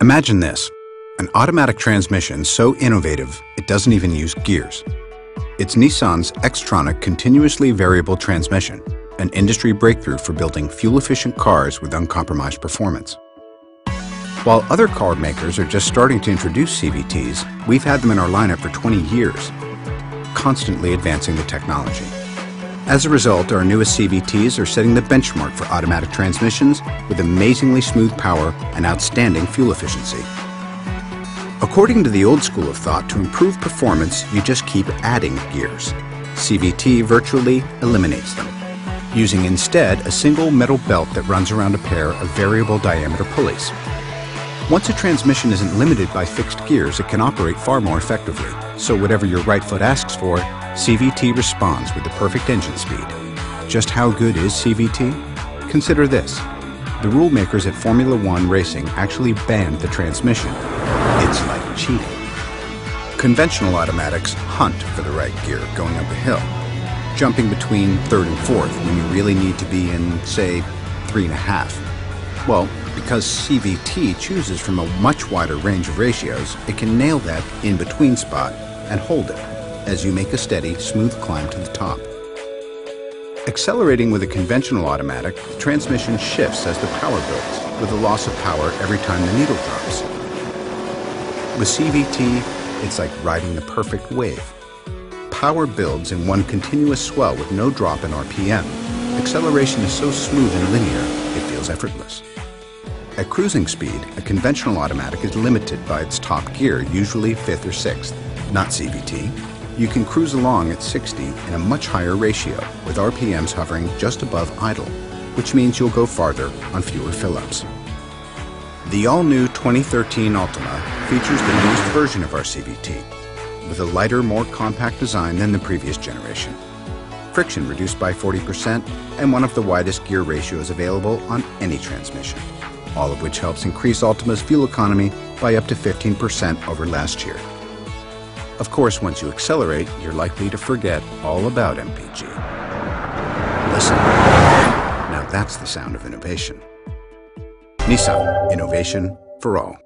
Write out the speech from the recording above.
Imagine this, an automatic transmission so innovative it doesn't even use gears. It's Nissan's Xtronic continuously variable transmission, an industry breakthrough for building fuel-efficient cars with uncompromised performance. While other car makers are just starting to introduce CVTs, we've had them in our lineup for 20 years, constantly advancing the technology. As a result, our newest CVTs are setting the benchmark for automatic transmissions with amazingly smooth power and outstanding fuel efficiency. According to the old school of thought, to improve performance, you just keep adding gears. CVT virtually eliminates them, using instead a single metal belt that runs around a pair of variable diameter pulleys. Once a transmission isn't limited by fixed gears, it can operate far more effectively. So whatever your right foot asks for, CVT responds with the perfect engine speed. Just how good is CVT? Consider this. The rule makers at Formula One racing actually banned the transmission. It's like cheating. Conventional automatics hunt for the right gear going up a hill, jumping between third and fourth when you really need to be in, say, 3.5. Well, because CVT chooses from a much wider range of ratios, it can nail that in-between spot and hold it as you make a steady, smooth climb to the top. Accelerating with a conventional automatic, the transmission shifts as the power builds, with a loss of power every time the needle drops. With CVT, it's like riding the perfect wave. Power builds in one continuous swell with no drop in RPM. Acceleration is so smooth and linear, it feels effortless. At cruising speed, a conventional automatic is limited by its top gear, usually 5th or 6th, not CVT. You can cruise along at 60 in a much higher ratio, with RPMs hovering just above idle, which means you'll go farther on fewer fill-ups. The all-new 2013 Altima features the newest version of our CVT, with a lighter, more compact design than the previous generation. Friction reduced by 40% and one of the widest gear ratios available on any transmission, all of which helps increase Altima's fuel economy by up to 15% over last year. Of course, once you accelerate, you're likely to forget all about MPG. Listen, now that's the sound of innovation. Nissan, innovation for all.